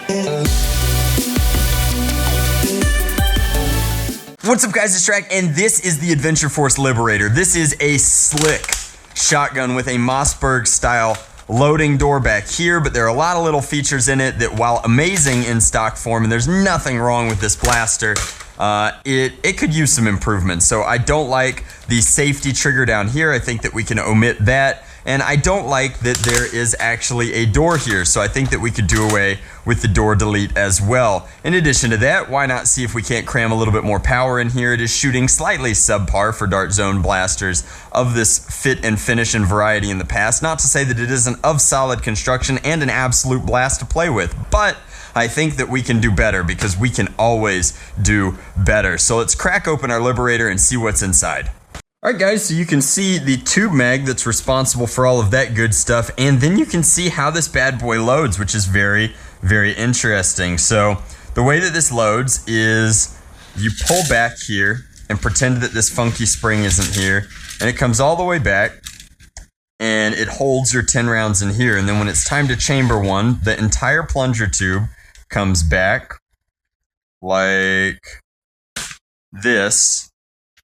What's up guys, it's Drac, and this is the Adventure Force Liberator. This is a slick shotgun with a Mossberg style loading door back here, but there are a lot of little features in it that, while amazing in stock form, and there's nothing wrong with this blaster, it could use some improvement. So I don't like the safety trigger down here. I think that we can omit that. And I don't like that there is actually a door here, so I think that we could do away with the door delete as well. In addition to that, why not see if we can't cram a little bit more power in here? It is shooting slightly subpar for dart zone blasters of this fit and finish and variety in the past. Not to say that it isn't of solid construction and an absolute blast to play with, but I think that we can do better because we can always do better. So let's crack open our Liberator and see what's inside. Alright guys, so you can see the tube mag that's responsible for all of that good stuff, and then you can see how this bad boy loads, which is very, very interesting. So the way that this loads is you pull back here and pretend that this funky spring isn't here, and it comes all the way back and it holds your 10 rounds in here, and then when it's time to chamber one, the entire plunger tube comes back like this,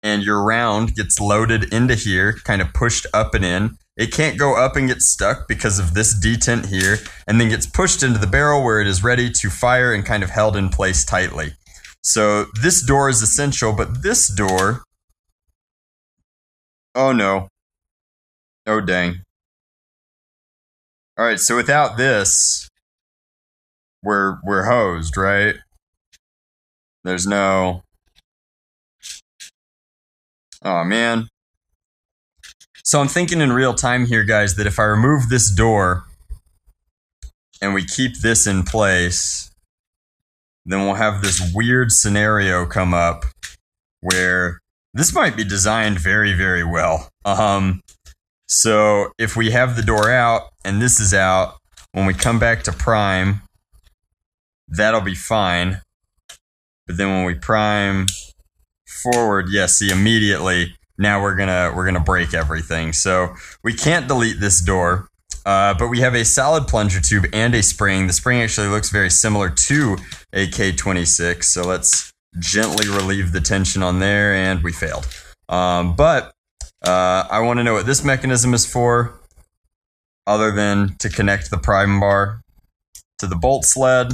and your round gets loaded into here, kind of pushed up and in. It can't go up and get stuck because of this detent here, and then gets pushed into the barrel where it is ready to fire and kind of held in place tightly. So this door is essential, but this door, oh no, oh dang. All right, so without this, we're hosed, right? There's no, oh man. So I'm thinking in real time here, guys, that if I remove this door and we keep this in place, then we'll have this weird scenario come up where this might be designed very, very well. So if we have the door out and this is out, when we come back to prime, that'll be fine. But then when we prime forward, yeah, see, immediately now we're gonna break everything. So we can't delete this door, but we have a solid plunger tube and a spring. The spring actually looks very similar to a K26, so let's gently relieve the tension on there, and we failed. But I want to know what this mechanism is for, other than to connect the prime bar to the bolt sled.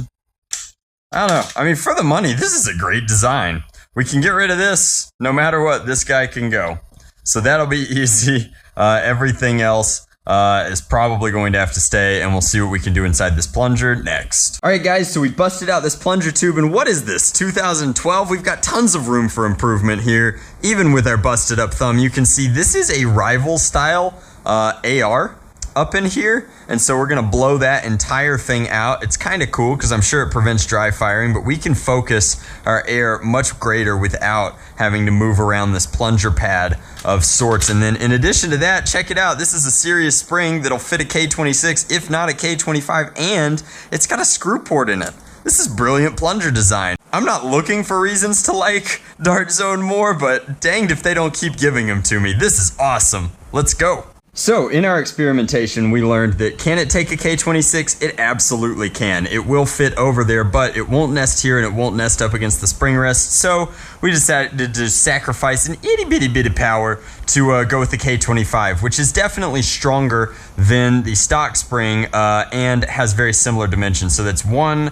I don't know. I mean, for the money, this is a great design. We can get rid of this. No matter what, this guy can go. So that'll be easy. Everything else is probably going to have to stay, and we'll see what we can do inside this plunger next. All right, guys, so we busted out this plunger tube, and what is this, 2012? We've got tons of room for improvement here. Even with our busted up thumb, you can see this is a rival style AR up in here, and so we're gonna blow that entire thing out. It's kind of cool because I'm sure it prevents dry firing, but we can focus our air much greater without having to move around this plunger pad of sorts. And then in addition to that, check it out, this is a serious spring that'll fit a K26 if not a K25, and it's got a screw port in it. This is brilliant plunger design. I'm not looking for reasons to like Dart Zone more, but danged if they don't keep giving them to me. This is awesome. Let's go. So in our experimentation, we learned that can it take a K26? It absolutely can. It will fit over there, but it won't nest here and it won't nest up against the spring rest. So we decided to sacrifice an itty bitty bit of power to go with the K25, which is definitely stronger than the stock spring and has very similar dimensions. So that's 1,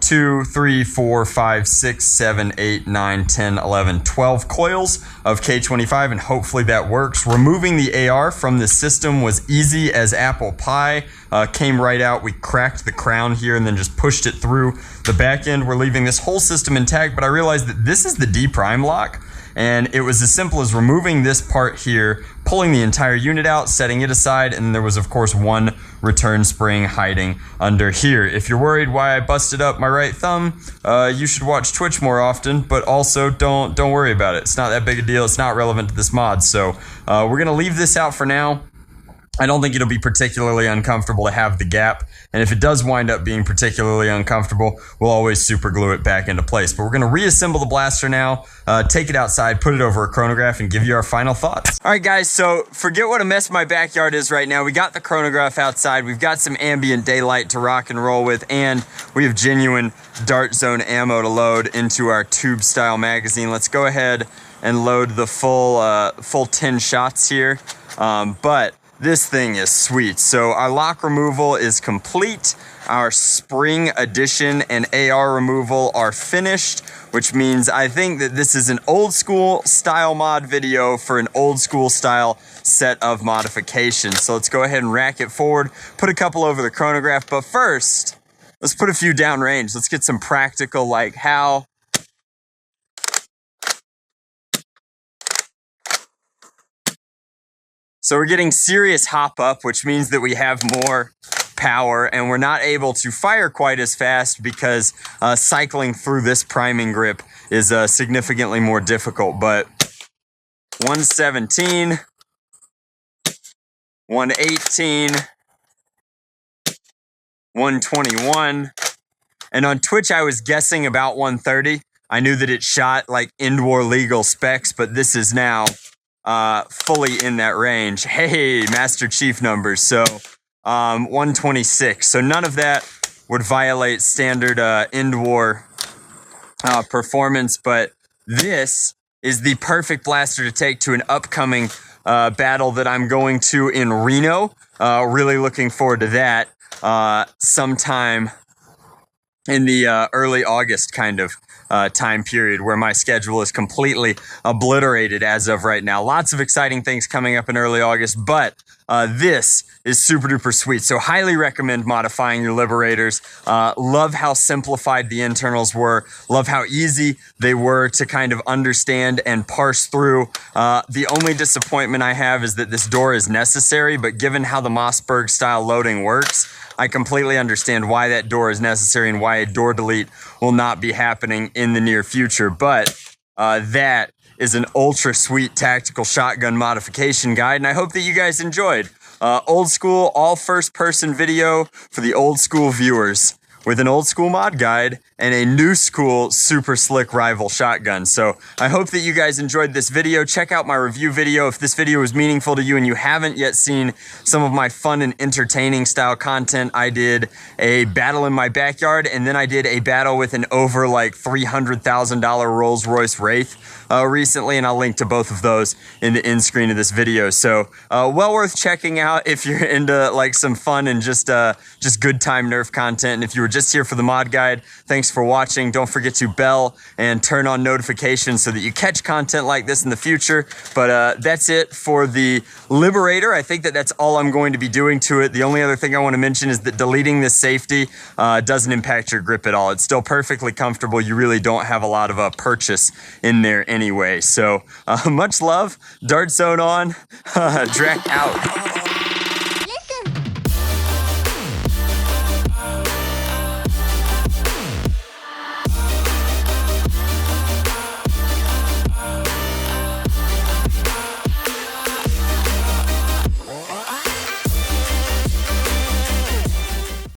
2, 3, 4, 5, 6, 7, 8, 9, 10, 11, 12 coils of K25, and hopefully that works. Removing the AR from this system was easy as apple pie. Came right out. We cracked the crown here and then just pushed it through the back end. We're leaving this whole system intact, but I realized that this is the D prime lock, and it was as simple as removing this part here, pulling the entire unit out, setting it aside, and there was of course one return spring hiding under here. If you're worried why I busted up my right thumb, you should watch Twitch more often, but also don't worry about it. It's not that big a deal. It's not relevant to this mod. So we're gonna leave this out for now. I don't think it'll be particularly uncomfortable to have the gap. And if it does wind up being particularly uncomfortable, we'll always super glue it back into place. But we're going to reassemble the blaster now, take it outside, put it over a chronograph, and give you our final thoughts. All right, guys, so forget what a mess my backyard is right now. We got the chronograph outside. We've got some ambient daylight to rock and roll with, and we have genuine Dart Zone ammo to load into our tube-style magazine. Let's go ahead and load the full 10 shots here. But this thing is sweet. So our lock removal is complete. Our spring addition and AR removal are finished, which means I think that this is an old school style mod video for an old school style set of modifications. So let's go ahead and rack it forward, put a couple over the chronograph. But first, let's put a few downrange. Let's get some practical, like how. So we're getting serious hop up, which means that we have more power and we're not able to fire quite as fast because cycling through this priming grip is significantly more difficult. But 117, 118, 121, and on Twitch I was guessing about 130. I knew that it shot like End-War legal specs, but this is now fully in that range. Hey, Master Chief numbers. So 126. So none of that would violate standard End-War performance, but this is the perfect blaster to take to an upcoming battle that I'm going to in Reno. Really looking forward to that sometime in the early August kind of time period, where my schedule is completely obliterated as of right now. Lots of exciting things coming up in early August, but this is super duper sweet. So highly recommend modifying your Liberators. Love how simplified the internals were. Love how easy they were to kind of understand and parse through. The only disappointment I have is that this door is necessary, but given how the Mossberg style loading works, I completely understand why that door is necessary and why a door delete will not be happening in the near future. But that is an ultra sweet tactical shotgun modification guide, and I hope that you guys enjoyed. Old school, all first person video for the old school viewers, with an old school mod guide and a new school super slick rival shotgun. So I hope that you guys enjoyed this video. Check out my review video if this video was meaningful to you and you haven't yet seen some of my fun and entertaining style content. I did a battle in my backyard, and then I did a battle with an over like $300,000 Rolls Royce Wraith recently, and I'll link to both of those in the end screen of this video. So well worth checking out if you're into like some fun and just good time Nerf content. And if you were just here for the mod guide, thanks for watching. Don't forget to bell and turn on notifications so that you catch content like this in the future. But that's it for the Liberator. I think that that's all I'm going to be doing to it. The only other thing I want to mention is that deleting this safety doesn't impact your grip at all. It's still perfectly comfortable. You really don't have a lot of purchase in there anyway. So much love. Dart Zone on. Drac out.